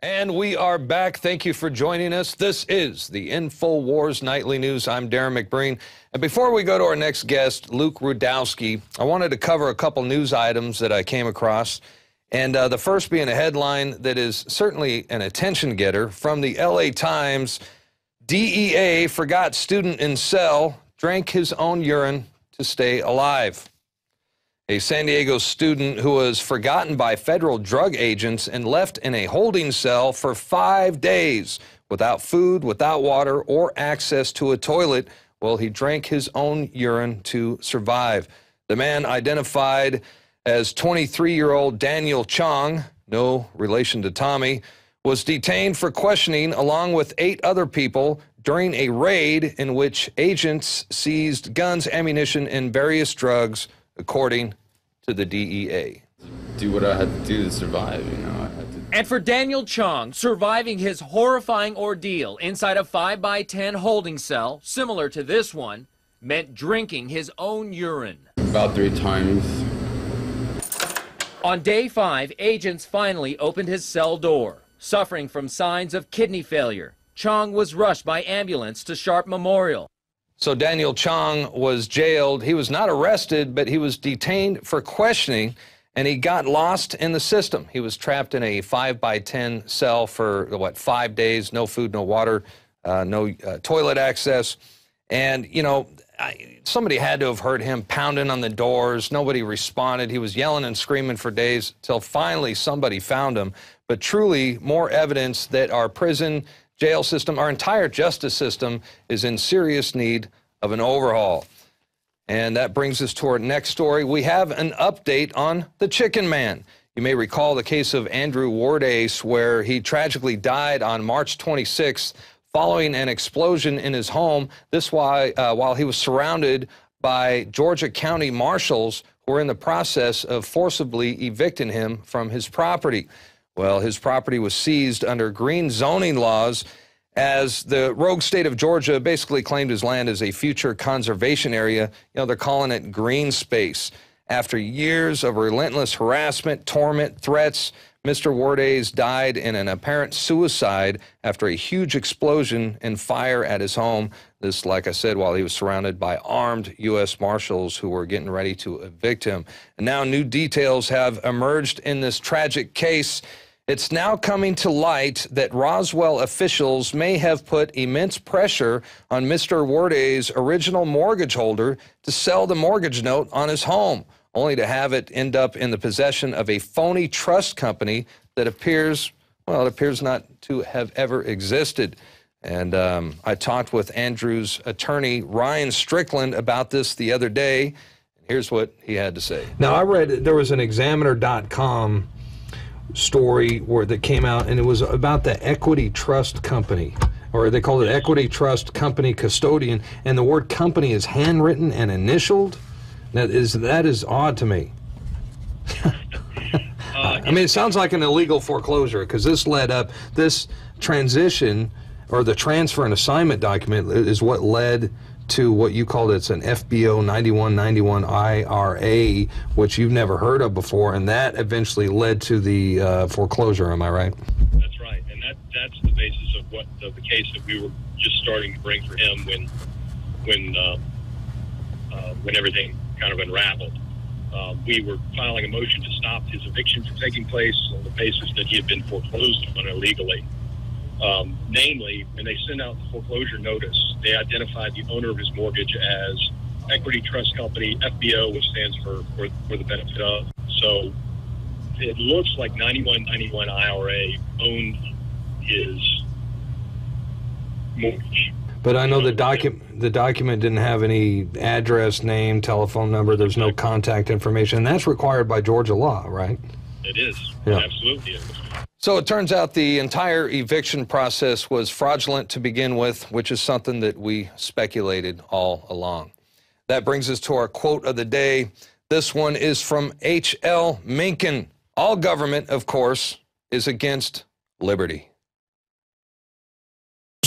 And we are back. Thank you for joining us. This is the InfoWars Nightly News. I'm Darren McBreen. And before we go to our next guest, Luke Rudowski, I wanted to cover a couple news items that I came across. And the first being a headline that is certainly an attention getter from the LA Times. DEA forgot student in cell, drank his own urine to stay alive. A San Diego student who was forgotten by federal drug agents and left in a holding cell for 5 days without food, without water, or access to a toilet. Well, he drank his own urine to survive. The man, identified as 23-year-old Daniel Chong, no relation to Tommy, was detained for questioning along with 8 other people during a raid in which agents seized guns, ammunition, and various drugs, according to the DEA. Do what I had to do to survive, you know. And for Daniel Chong, surviving his horrifying ordeal inside a 5x10 holding cell, similar to this one, meant drinking his own urine. About 3 times. On day 5, agents finally opened his cell door. Suffering from signs of kidney failure, Chong was rushed by ambulance to Sharp Memorial. So Daniel Chong was jailed. He was not arrested, but he was detained for questioning, and he got lost in the system. He was trapped in a 5x10 cell for, 5 days, no food, no water, no toilet access. And, you know, somebody had to have heard him pounding on the doors. Nobody responded. He was yelling and screaming for days till finally somebody found him. But truly, more evidence that our prison jail system, our entire justice system, is in serious need of an overhaul. And that brings us to our next story. We have an update on the Chicken Man. You may recall the case of Andrew Wardace, where he tragically died on March 26th following an explosion in his home. This while he was surrounded by Georgia County marshals who were in the process of forcibly evicting him from his property. Well, his property was seized under green zoning laws as the rogue state of Georgia basically claimed his land as a future conservation area. You know, they're calling it green space. After years of relentless harassment, torment, threats, Mr. Wardace died in an apparent suicide after a huge explosion and fire at his home. This, like I said, while he was surrounded by armed U.S. Marshals who were getting ready to evict him. And now new details have emerged in this tragic case. It's now coming to light that Roswell officials may have put immense pressure on Mr. Wardace's original mortgage holder to sell the mortgage note on his home, only to have it end up in the possession of a phony trust company that appears not to have ever existed. And I talked with Andrew's attorney, Ryan Strickland, about this the other day. Here's what he had to say. Now, I read there was an Examiner.com story that came out, and it was about the Equity Trust Company, or they called it Equity Trust Company Custodian, and the word company is handwritten and initialed. That is odd to me. I mean, it sounds like an illegal foreclosure, because this transition, or the transfer and assignment document, is what led to what you called it's an FBO 9191 IRA, which you've never heard of before, and that eventually led to the foreclosure. Am I right? That's right, and that's the basis of what the case that we were just starting to bring for him when everything kind of unraveled. We were filing a motion to stop his eviction from taking place on the basis that he had been foreclosed on illegally. Namely, when they sent out the foreclosure notice, they identified the owner of his mortgage as Equity Trust Company, FBO, which stands for the benefit of. So it looks like 9191 IRA owned his mortgage. But I know the document didn't have any address, name, telephone number. There's no contact information. And that's required by Georgia law, right? It is. Yeah. It absolutely is. So it turns out the entire eviction process was fraudulent to begin with, which is something that we speculated all along. That brings us to our quote of the day. This one is from H.L. Mencken. All government, of course, is against liberty.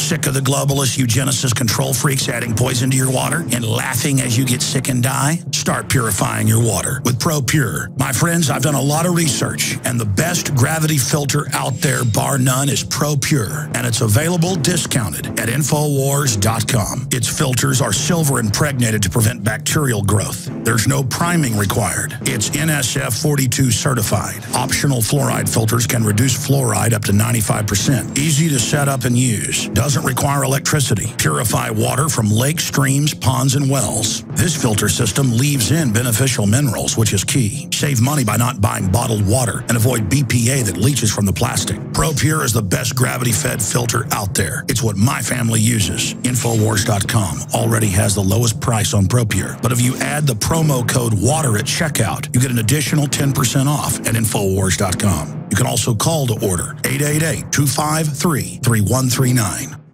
Sick of the globalist eugenicist control freaks adding poison to your water and laughing as you get sick and die? Start purifying your water with ProPure. My friends, I've done a lot of research, and the best gravity filter out there, bar none, is ProPure, and it's available discounted at Infowars.com. Its filters are silver impregnated to prevent bacterial growth. There's no priming required. It's NSF 42 certified. Optional fluoride filters can reduce fluoride up to 95%. Easy to set up and use. Doesn't require electricity. Purify water from lakes, streams, ponds, and wells. This filter system leaves in beneficial minerals, which is key. Save money by not buying bottled water and avoid BPA that leaches from the plastic. ProPure is the best gravity-fed filter out there. It's what my family uses. Infowars.com already has the lowest price on ProPure. But if you add the promo code WATER at checkout, you get an additional 10% off at Infowars.com. You can also call to order 888-253-3139.